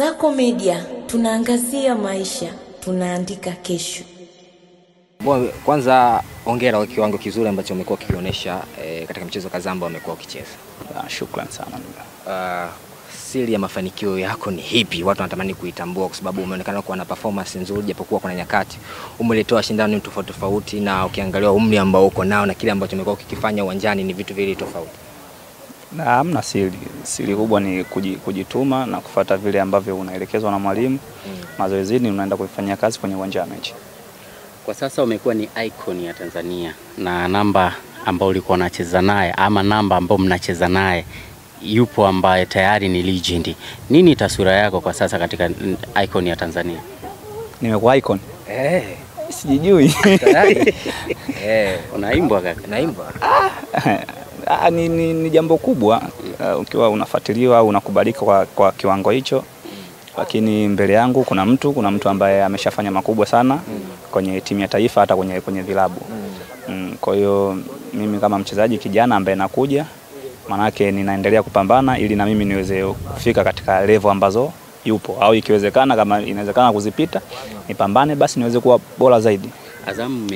Sako Media, tunaangazia maisha, tunaandika kesho. Kwanza hongera kwa kiwango kizuri ambacho umekuwa ukionyesha katika mchezo kadhaa ambao umekuwa ukicheza. Shukrani sana. Siri ya mafanikio yako ni hipi? Watu wanatamani kuitambua kwa sababu umeonekana kuwa na performance nzuri japokuwa kuna nyakati umeletoa shindano tofauti tofauti, na ukiangalia umri ambao uko nao na kile ambacho umekuwa ukikifanya uwanjani ni vitu viwili tofauti. Na hamna siri. Siri kubwa ni kujituma na kufuata vile ambavyo unaelekezwa na mwalimu. Mazoezini unaenda kuifanyia kazi kwenye uwanja wa mechi. Kwa sasa umekuwa ni icon ya Tanzania, na namba ambao ulikuwa unacheza naye ama namba ambao mnacheza naye yupo ambaye tayari ni legend. Nini taswira yako kwa sasa katika icon ya Tanzania? Nimekuwa icon? Sijui. Unaimbwa kaka? Naimbwa. Ni jambo kubwa ukiwa unafuatiliwa au unakubalika kwa kiwango hicho. Lakini mbele yangu kuna mtu ambaye ameshafanya makubwa sana kwenye timu ya taifa, hata kwenye vilabu. Kwa hiyo mimi kama mchezaji kijana ambaye nakuja, manake ninaendelea kupambana ili na mimi niweze kufika katika level ambazo yupo, au ikiwezekana kama inawezekana kuzipita nipambane basi niweze kuwa bora zaidi. Azam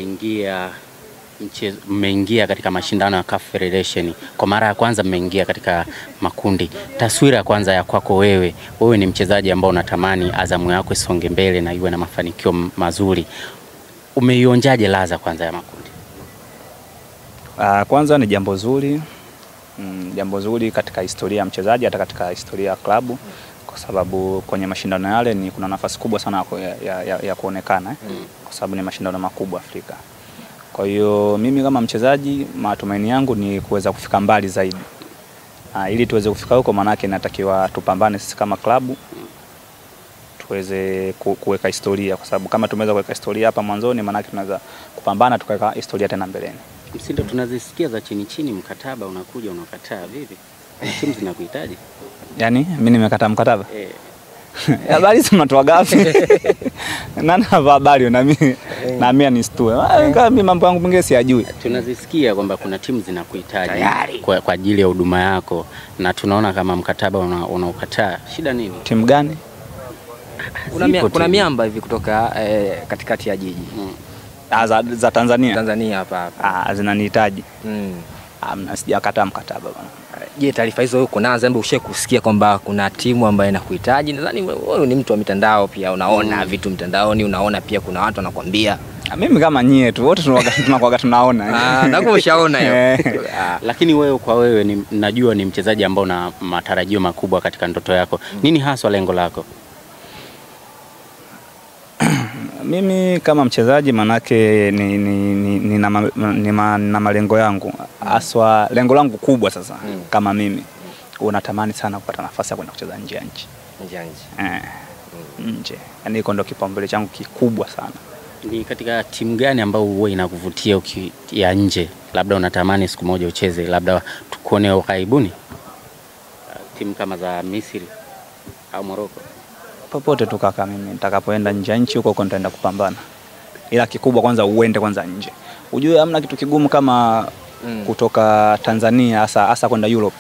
mmeingia katika mashindano ya CAF Federation. Kwa mara ya kwanza mmeingia katika makundi. Taswira kwanza ya kwako wewe ni mchezaji ambao unatamani Azamu yako isonge mbele na iwe na mafanikio mazuri. Umeionjaje ladha kwanza ya makundi? Kwanza ni jambo zuri. Jambo zuri katika historia ya mchezaji, hata katika historia ya klabu, kwa sababu kwenye mashindano yale ni kuna nafasi kubwa sana ya kuonekana kwa sababu ni mashindano makubwa Afrika. Kwa hiyo mimi kama mchezaji matumaini yangu ni kuweza kufika mbali zaidi. Ili tuweze kufika huko manake natakiwa tupambane sisi kama klabu tuweze kuweka historia, kwa sababu kama tumeweza kuweka historia hapa mwanzoni manake tunaweza kupambana tukaweka historia tena mbeleni. Msindo tunazisikia za chini mkataba unakuja unakataa vipi? Timu zinakuhitaji? Yaani mimi nimekataa mkataba? Habari zinatoa gafi. Nani habari na mimi nistue. Mimi mambo yangu mengine siyajui. Tunazisikia kwamba kuna timu zinakuhitaji kwa ajili ya huduma yako, na tunaona kama mkataba unaukataa. Shida nini? Timu gani? Kuna miamba hivi kutoka katikati ya jiji. Za Tanzania. Tanzania hapa. Zinanihitaji. Sijakataa mkataba bwana. Je, taarifa hizo huko naanza mbona ushakusikia kwamba kuna timu ambayo inakuhitaji? Nadhani wewe ni mtu wa mitandao pia, unaona vitu mtandaoni, unaona pia kuna watu wanakuambia. Mimi kama nyie tu wote tunakuwa tunaona. Nako ushaona hiyo. Lakini wewe kwa wewe najua ni mchezaji ambao una matarajio makubwa katika ndoto yako. Nini hasa lengo lako? Mimi kama mchezaji manake nina malengo yangu. Aswa lengo langu kubwa sasa kama mimi unatamani sana kupata nafasi ya kwenda kucheza nje ya nchi. Nje. Yaani iko ndo kipaumbele changu kikubwa sana. Ni katika timu gani ambao wewe inakuvutia ya nje? Labda unatamani siku moja ucheze, labda tukuone ukaibuni? Timu kama za Misri au Morocco? Popote tu kaka, mimi nitakapoenda nje ya nchi huko nitaenda kupambana. Ila kikubwa kwanza uende kwanza nje. Ujue hamna kitu kigumu kama kutoka Tanzania hasa kwenda Europe.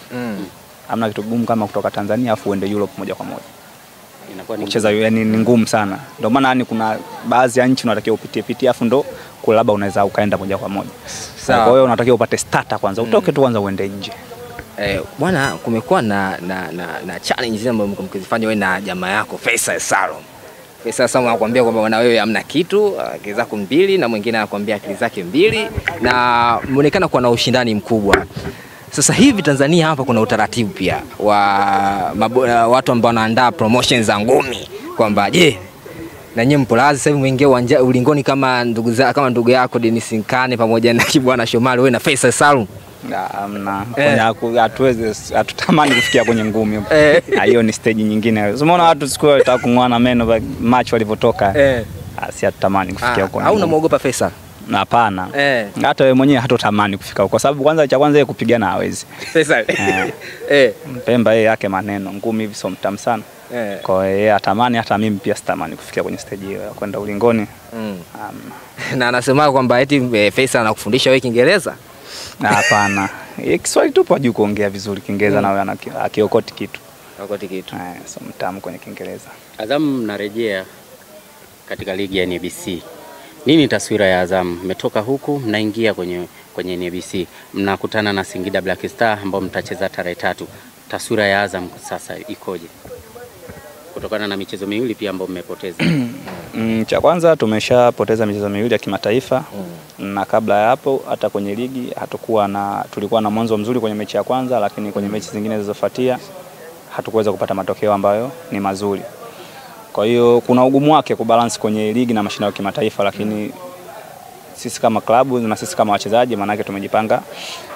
Hamna kitu kigumu kama kutoka Tanzania afu uende Europe moja kwa moja. Inakuwa ni kucheza yani ni ngumu sana. Ndio maana yani kuna baadhi ya nchi unatakiwa upitie afu ndo labda unaweza ukaenda moja kwa moja. Kwa hiyo unatakiwa upate starter kwanza. Utoke tu kwanza uende nje. Bwana, kumekuwa na challenge ambayo mkizifanya wewe na jamaa yako Faisal Salum. Faisal Salum anakuambia kwamba bwana wewe hamna kitu, akili zako mbili, na mwingine anakuambia akili zake mbili, na muonekana kuwa na ushindani mkubwa. Sasa hivi Tanzania hapa kuna utaratibu pia wa watu ambao wanaandaa promotions za ngumi kwamba je, na nyinyi mpo lazima sasa mwingie ulingoni kama ndugu yako Dennis Nkane pamoja na Kibwana Shomari, wewe na Faisal Salum? Hatutamani kufikia kwenye ngumi. Hiyo ni stage nyingine. Umeona watu siku walitaka kung'oana meno match walivyotoka. Si hatutamani kufikia huko. Au unamuogopa Faisal? Hapana. Hata wewe mwenyewe hatotamani kufika huko, kwa sababu kwanza yeye kupigana hawezi. Faisal. Mpemba yeye yake maneno, ngumi hivi sio mtamu sana. Kwa hiyo yeye atamani, hata mimi pia sitamani kufikia kwenye stage hiyo ya kwenda ulingoni. Na anasema kwamba eti Faisal anakufundisha wewe Kiingereza? Hapana. Kiswahili tu kwa juu kuongea vizuri, Kiingereza nawe akiokoti kitu. Wakati kitu. So mtamu kwenye Kiingereza. Azam mnarejea katika ligi ya NBC. Nini taswira ya Azam? Mmetoka huku mnaingia kwenye NBC. Mnakutana na Singida Black Star ambao mtacheza tarehe 3. Taswira ya Azam sasa ikoje? Kutokana na michezo miwili pia ambao mmepoteza. Cha kwanza tumeshapoteza michezo miwili ya kimataifa. Na kabla ya hapo hata kwenye ligi tulikuwa na mwanzo mzuri kwenye mechi ya kwanza, lakini kwenye mechi zingine zilizofuatia hatukuweza kupata matokeo ambayo ni mazuri. Kwa hiyo kuna ugumu wake kubalance kwenye ligi na mashindano ya kimataifa, lakini sisi kama klabu na sisi kama wachezaji maana yake tumejipanga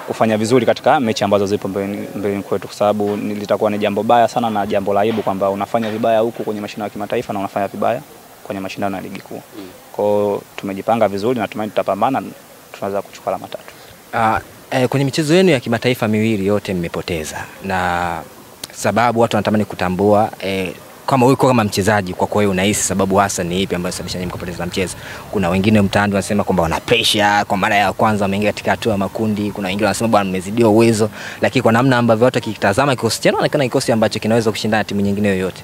kufanya vizuri katika mechi ambazo zipo mbele kwetu, kwa sababu litakuwa ni jambo baya sana na jambo la aibu kwamba unafanya vibaya huku kwenye mashindano ya kimataifa na unafanya vibaya kwenye mashindano ya ligi kuu. Kwa hiyo tumejipanga vizuri na tumaini tutapambana, tunaweza kuchukua alama 3. Kwenye michezo yenu ya kimataifa miwili yote mmepoteza, na sababu watu wanatamani kutambua kama wewe kama mchezaji kwa kweli unahisi sababu hasa ni ipi ambayo sababisha nyinyi mkapoteza mchezo? Kuna wengine mtaani wanasema kwamba wana pressure kwa mara ya kwanza wameingia katika hatua ya makundi, kuna wengine wanasema bwana mmezidiwa uwezo, lakini kwa namna ambavyo watu kitazama kikosi chenu inaonekana kikosi ambacho kinaweza kushindana timu nyingine yoyote.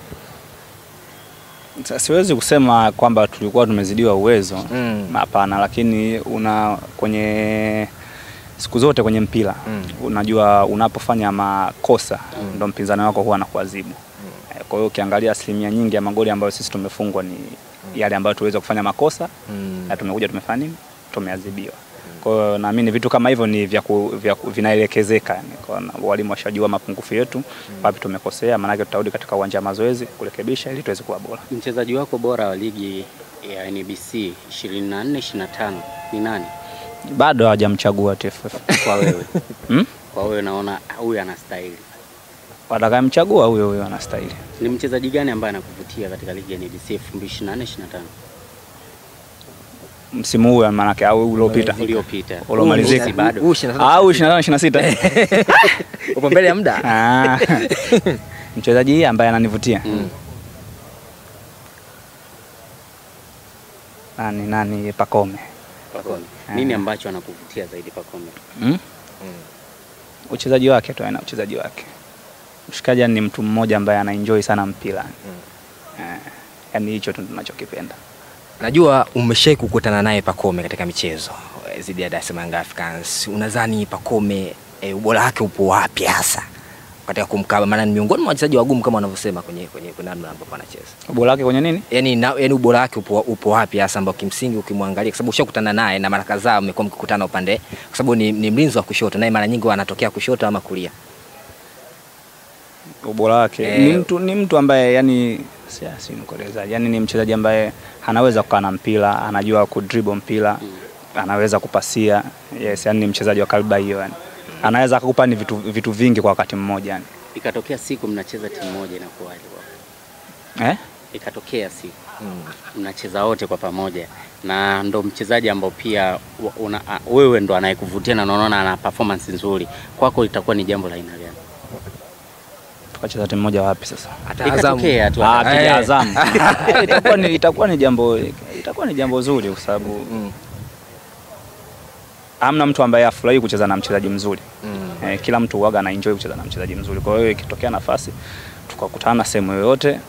Siwezi kusema kwamba tulikuwa tumezidiwa uwezo, hapana, lakini kwenye siku zote kwenye mpira unajua unapofanya makosa ndio mpinzani wako huwa anakuadhibu. Kwa hiyo ukiangalia asilimia nyingi ya magoli ambayo sisi tumefungwa ni yale ambayo tuweza kufanya makosa na tumekuja tumefanya nini? Tumeadhibiwa. Kwa hiyo naamini vitu kama hivyo ni vinaelekezeka, yani kwa walimu washajua mapungufu yetu, wapi tumekosea, maana yake tutarudi katika uwanja wa mazoezi kurekebisha ili tuweze kuwa bora. Mchezaji wako bora wa ligi ya NBC 24-25 ni nani? Bado hajamchagua TFF. Kwa wewe. Kwa wewe naona huyu anastahili. Watakayemchagua huyo anastahili. Ni mchezaji gani ambaye anakuvutia katika ligi ya NBC 2024-25? Msimu huu maana yake au uliopita? Uliomalizika bado. Au 25-26. Upo mbele ya muda. Mchezaji ambaye ananivutia. Nani Pacome. Nini ambacho anakuvutia zaidi Pacome? Uchezaji wake tu, ana uchezaji wake. Mshikaji ni mtu mmoja ambaye anaenjoy sana mpira. Yaani hicho tu tunachokipenda. Najua umeshai kukutana naye Pacome katika michezo zidi ya Dar es Salaam Africans. Unadhani Pacome ubora wake upo wapi hasa katika kumkaba? Maana ni miongoni mwa wachezaji wagumu kama wanavyosema kwenye namna ambapo anacheza. Ubora wake kwenye nini? Yaani ubora wake upo wapi hasa ambao kimsingi ukimwangalia, kwa sababu ushakutana naye na mara kadhaa mmekuwa mkikutana upande, kwa sababu ni mlinzi wa kushoto naye mara nyingi anatokea kushoto ama kulia. Ubora wake ni mtu ambaye yani si mkolezaji, yani ni mchezaji ambaye anaweza kukaa na mpira, anajua kudribble mpira, anaweza kupasia. Yes, yani ni mchezaji wa kalba hiyo yani. Anaweza kukupa ni vitu vingi kwa wakati mmoja yani. Ikatokea siku mnacheza timu moja inakuwaje bwana? Ikatokea siku mnacheza wote kwa pamoja na ndo mchezaji ambao pia wewe ndo anayekuvutia na unaona ana performance nzuri, kwako itakuwa ni jambo la aina gani? Tukacheza timu moja wapi sasa? Ikatokea tu Azam. Itakuwa ni jambo zuri kwa sababu hamna mtu ambaye afurahi kucheza na mchezaji mzuri. Kila mtu huaga ana enjoy kucheza na mchezaji mzuri. Kwa hiyo ikitokea nafasi tukakutana sehemu yoyote,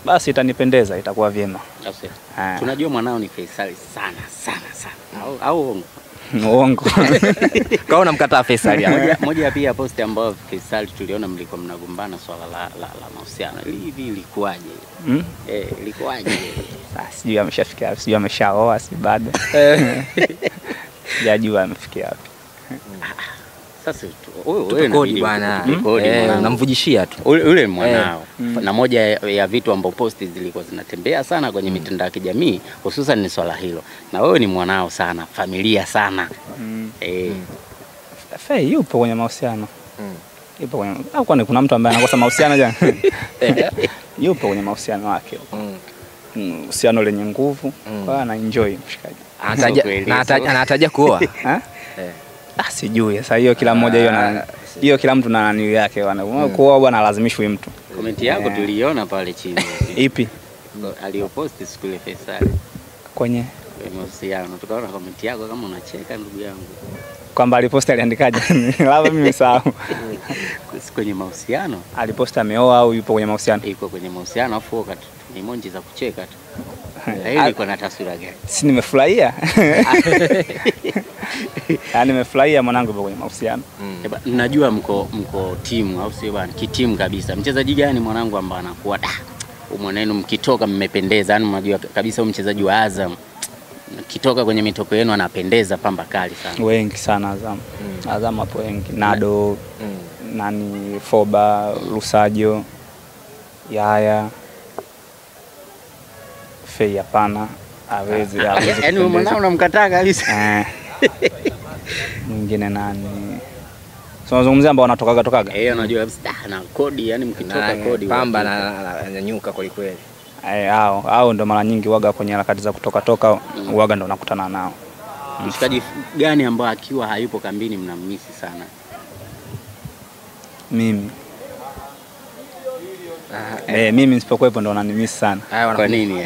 basi itanipendeza, itakuwa vyema. Tunajua mwanao ni Faisal sana. Au uongo. Kaona mkataa Faisal. Moja pia post ambayo Faisal tuliona mlikuwa mnagombana swala la mahusiano. Hivi ilikuwaje? Ilikuwaje? Sijui ameshafikia wapi, sijui ameshaoa si bado. Sijajua amefikia wapi. Sasa wewe kodi bwana, unamvujishia tu. Ule mwanao. Na moja ya vitu ambao posti zilikuwa zinatembea sana kwenye mitandao ya kijamii, hususan ni swala hilo. Na wewe ni mwanao sana, familia sana. Fei yupo kwenye mahusiano. Yupo kwenye au kwani kuna mtu ambaye anakosa mahusiano jana? Yupo kwenye mahusiano yake. Uhusiano lenye nguvu, kwa ana enjoy mshikaji. Anataja kuoa. Sijui. Sasa hiyo kila mmoja hiyo kila mtu na nani yake bwana. Kuoa bwana lazimishwe mtu. Comment yako tuliona pale chini. Ipi? Aliyopost siku ile Faisal. Kwenye mahusiano. Tukaona comment yako kama unacheka ndugu yangu. Kwamba aliposta aliandikaje? Labda mimi nimesahau. Kwenye mahusiano. Aliposta ameoa au yupo kwenye mahusiano? Yuko kwenye mahusiano afu wakati ni emoji za kucheka tu. Hiyo iko na taswira gani? Si nimefurahia. Yaani nimefurahia mwanangu yupo kwenye mahusiano. Najua mko timu au sio bwana? Kitimu kabisa. Mchezaji gani mwanangu ambaye anakuwa mwanenu mkitoka mmependeza? Yaani unajua kabisa mchezaji wa Azam kitoka kwenye mitoko yenu anapendeza pamba kali sana. Wengi sana Azam. Azam hapo wengi. Nado, nani Foba, Lusajo, Yaya, Fei hapana. Hawezi. Yaani mwanao unamkataa kabisa. Mwingine nani? Tunazungumzia ambao wanatokaga. Unajua na kodi, yani mkitoka kodi pamba na nyuka kweli kweli. Hao ndo mara nyingi waga kwenye harakati za kutoka waga ndo nakutana nao. Mshikaji gani ambao akiwa hayupo kambini mnamisi sana? Mimi. Mimi nisipokuepo ndo wananimisi sana. Kwa nini?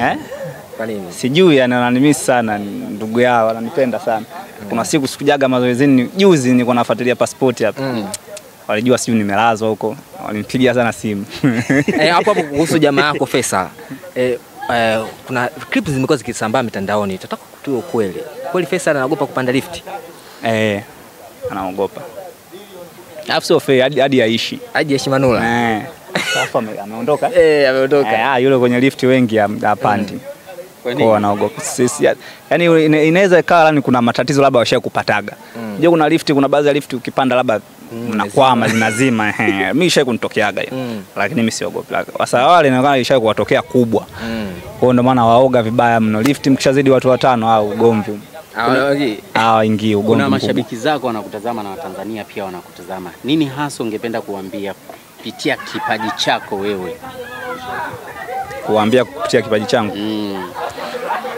Kwa nini? Sijui, yani wananimisi sana, ndugu yao wananipenda sana. Kuna siku sikujaga mazoezini, juzi nilikuwa nafuatilia passport hapa. Walijua sijui nimelazwa huko. Walinipigia sana simu. Hapo kuhusu jamaa yako Faisal. Kuna clips zimekuwa zikisambaa mitandaoni. Tataka kutue ukweli. Kweli Faisal anaogopa kupanda lift? Anaogopa. Alafu sio fair hadi aishi. Hadi aishi Manula. Sasa ameondoka. Ameondoka. Yule kwenye lift wengi hapandi. Kwa anaogopa. Yaani inaweza ikawa ni kuna matatizo labda washakupataga. Unajua kuna lift, kuna baadhi ya lift ukipanda labda mnakwama zinazima. Mimi ishaye kunitokeaga hiyo. Lakini mimi siogopi. Sasa wale inaonekana ishaye kuwatokea kubwa. Kwa ndio maana waoga vibaya mno. Lift mkishazidi watu 5 au ugomvi. Ingie ugomvi. Kuna mashabiki zako wanakutazama na Watanzania pia wanakutazama. Nini hasa ungependa kuambia kupitia kipaji chako wewe? Kuambia kupitia kipaji changu?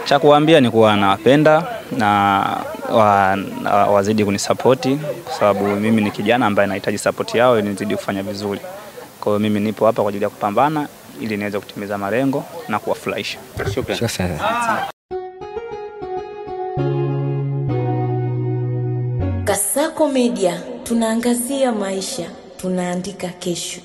Cha kuambia ni kuwa nawapenda na wazidi kunisapoti kwa sababu mimi ni kijana ambaye nahitaji support yao ili nizidi kufanya vizuri. Kwa hiyo mimi nipo hapa kwa ajili ya kupambana ili niweze kutimiza malengo na kuwafurahisha. Shukrani. Kasako Media, tunaangazia maisha, tunaandika kesho.